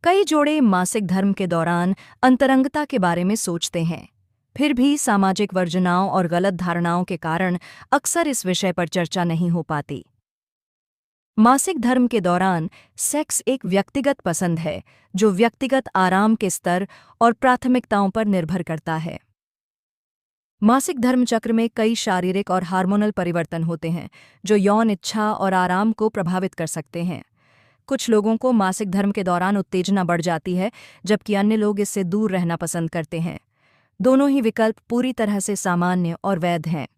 कई जोड़े मासिक धर्म के दौरान अंतरंगता के बारे में सोचते हैं। फिर भी सामाजिक वर्जनाओं और गलत धारणाओं के कारण अक्सर इस विषय पर चर्चा नहीं हो पाती। मासिक धर्म के दौरान सेक्स एक व्यक्तिगत पसंद है, जो व्यक्तिगत आराम के स्तर और प्राथमिकताओं पर निर्भर करता है। मासिक धर्म चक्र में कई शारीरिक और हार्मोनल परिवर्तन होते हैं, जो यौन इच्छा और आराम को प्रभावित कर सकते हैं। कुछ लोगों को मासिक धर्म के दौरान उत्तेजना बढ़ जाती है, जबकि अन्य लोग इससे दूर रहना पसंद करते हैं। दोनों ही विकल्प पूरी तरह से सामान्य और वैध हैं।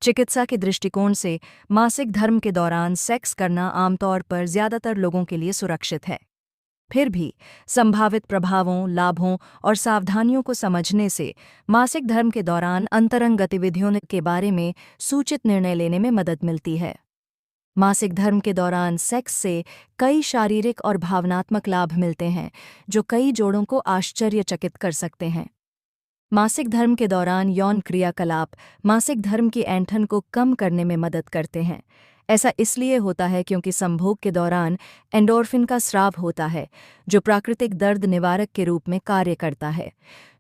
चिकित्सा के दृष्टिकोण से मासिक धर्म के दौरान सेक्स करना आमतौर पर ज्यादातर लोगों के लिए सुरक्षित है। फिर भी संभावित प्रभावों, लाभों और सावधानियों को समझने से मासिक धर्म के दौरान अंतरंग गतिविधियों के बारे में सूचित निर्णय लेने में मदद मिलती है। मासिक धर्म के दौरान सेक्स से कई शारीरिक और भावनात्मक लाभ मिलते हैं, जो कई जोड़ों को आश्चर्यचकित कर सकते हैं। मासिक धर्म के दौरान यौन क्रियाकलाप मासिक धर्म की ऐंठन को कम करने में मदद करते हैं। ऐसा इसलिए होता है क्योंकि संभोग के दौरान एंडोर्फिन का स्राव होता है, जो प्राकृतिक दर्द निवारक के रूप में कार्य करता है।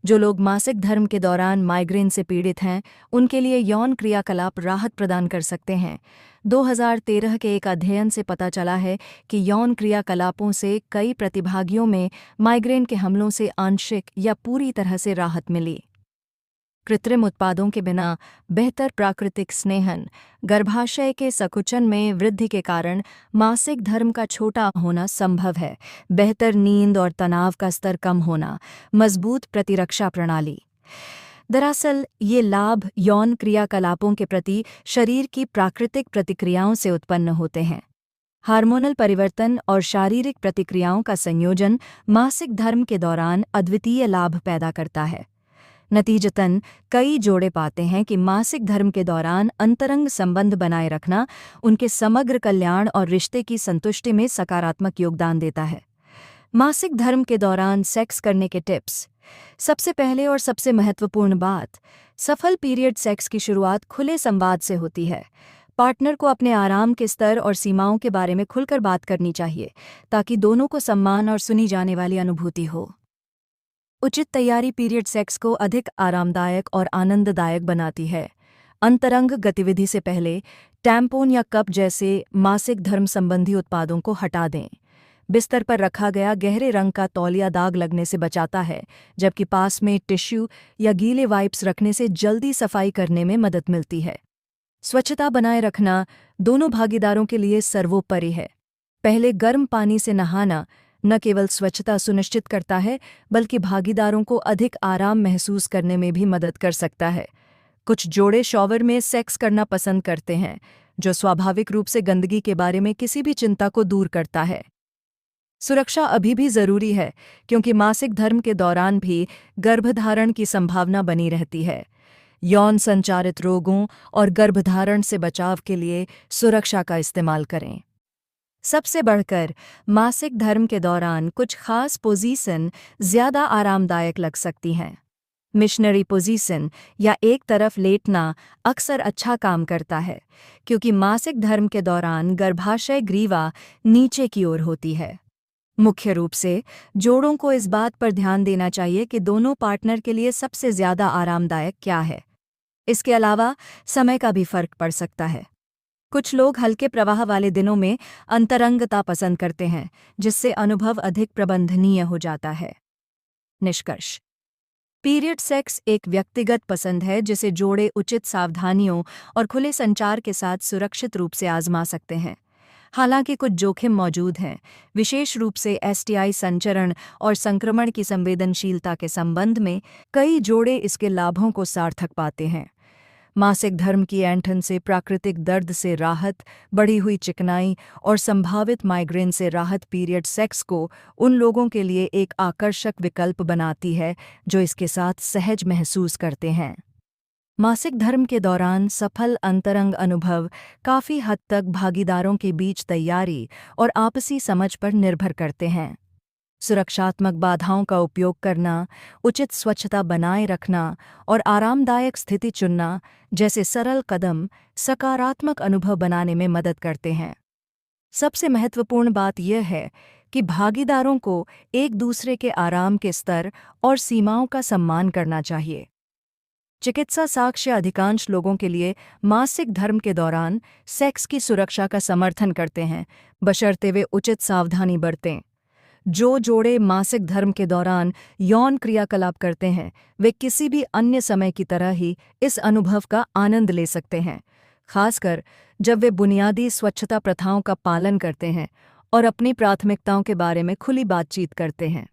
जो लोग मासिक धर्म के दौरान माइग्रेन से पीड़ित हैं, उनके लिए यौन क्रियाकलाप राहत प्रदान कर सकते हैं। 2013 के एक अध्ययन से पता चला है कि यौन क्रियाकलापों से कई प्रतिभागियों में माइग्रेन के हमलों से आंशिक या पूरी तरह से राहत मिली। कृत्रिम उत्पादों के बिना बेहतर प्राकृतिक स्नेहन, गर्भाशय के संकुचन में वृद्धि के कारण मासिक धर्म का छोटा होना संभव है। बेहतर नींद और तनाव का स्तर कम होना, मजबूत प्रतिरक्षा प्रणाली। दरअसल ये लाभ यौन क्रियाकलापों के प्रति शरीर की प्राकृतिक प्रतिक्रियाओं से उत्पन्न होते हैं। हार्मोनल परिवर्तन और शारीरिक प्रतिक्रियाओं का संयोजन मासिक धर्म के दौरान अद्वितीय लाभ पैदा करता है। नतीजतन कई जोड़े पाते हैं कि मासिक धर्म के दौरान अंतरंग संबंध बनाए रखना उनके समग्र कल्याण और रिश्ते की संतुष्टि में सकारात्मक योगदान देता है। मासिक धर्म के दौरान सेक्स करने के टिप्स। सबसे पहले और सबसे महत्वपूर्ण बात, सफल पीरियड सेक्स की शुरुआत खुले संवाद से होती है। पार्टनर को अपने आराम के स्तर और सीमाओं के बारे में खुलकर बात करनी चाहिए, ताकि दोनों को सम्मान और सुनी जाने वाली अनुभूति हो। उचित तैयारी पीरियड सेक्स को अधिक आरामदायक और आनंददायक बनाती है। अंतरंग गतिविधि से पहले टैम्पोन या कप जैसे मासिक धर्म संबंधी उत्पादों को हटा दें। बिस्तर पर रखा गया गहरे रंग का तौलिया दाग लगने से बचाता है, जबकि पास में टिश्यू या गीले वाइप्स रखने से जल्दी सफाई करने में मदद मिलती है। स्वच्छता बनाए रखना दोनों भागीदारों के लिए सर्वोपरि है। पहले गर्म पानी से नहाना न केवल स्वच्छता सुनिश्चित करता है, बल्कि भागीदारों को अधिक आराम महसूस करने में भी मदद कर सकता है। कुछ जोड़े शॉवर में सेक्स करना पसंद करते हैं, जो स्वाभाविक रूप से गंदगी के बारे में किसी भी चिंता को दूर करता है। सुरक्षा अभी भी जरूरी है, क्योंकि मासिक धर्म के दौरान भी गर्भधारण की संभावना बनी रहती है। यौन संचारित रोगों और गर्भधारण से बचाव के लिए सुरक्षा का इस्तेमाल करें। सबसे बढ़कर मासिक धर्म के दौरान कुछ खास पोजीशन ज्यादा आरामदायक लग सकती हैं। मिशनरी पोजीशन या एक तरफ लेटना अक्सर अच्छा काम करता है, क्योंकि मासिक धर्म के दौरान गर्भाशय ग्रीवा नीचे की ओर होती है। मुख्य रूप से जोड़ों को इस बात पर ध्यान देना चाहिए कि दोनों पार्टनर के लिए सबसे ज्यादा आरामदायक क्या है। इसके अलावा समय का भी फर्क पड़ सकता है। कुछ लोग हल्के प्रवाह वाले दिनों में अंतरंगता पसंद करते हैं, जिससे अनुभव अधिक प्रबंधनीय हो जाता है। निष्कर्ष: पीरियड सेक्स एक व्यक्तिगत पसंद है, जिसे जोड़े उचित सावधानियों और खुले संचार के साथ सुरक्षित रूप से आजमा सकते हैं। हालांकि कुछ जोखिम मौजूद हैं, विशेष रूप से एसटीआई संचरण और संक्रमण की संवेदनशीलता के संबंध में। कई जोड़े इसके लाभों को सार्थक पाते हैं। मासिक धर्म की ऐंठन से प्राकृतिक दर्द से राहत, बढ़ी हुई चिकनाई और संभावित माइग्रेन से राहत पीरियड सेक्स को उन लोगों के लिए एक आकर्षक विकल्प बनाती है जो इसके साथ सहज महसूस करते हैं। मासिक धर्म के दौरान सफल अंतरंग अनुभव काफ़ी हद तक भागीदारों के बीच तैयारी और आपसी समझ पर निर्भर करते हैं। सुरक्षात्मक बाधाओं का उपयोग करना, उचित स्वच्छता बनाए रखना और आरामदायक स्थिति चुनना जैसे सरल कदम सकारात्मक अनुभव बनाने में मदद करते हैं। सबसे महत्वपूर्ण बात यह है कि भागीदारों को एक दूसरे के आराम के स्तर और सीमाओं का सम्मान करना चाहिए। चिकित्सा साक्ष्य अधिकांश लोगों के लिए मासिक धर्म के दौरान सेक्स की सुरक्षा का समर्थन करते हैं, बशर्ते वे उचित सावधानी बरतें। जो जोड़े मासिक धर्म के दौरान यौन क्रियाकलाप करते हैं, वे किसी भी अन्य समय की तरह ही इस अनुभव का आनंद ले सकते हैं, खासकर जब वे बुनियादी स्वच्छता प्रथाओं का पालन करते हैं और अपनी प्राथमिकताओं के बारे में खुली बातचीत करते हैं।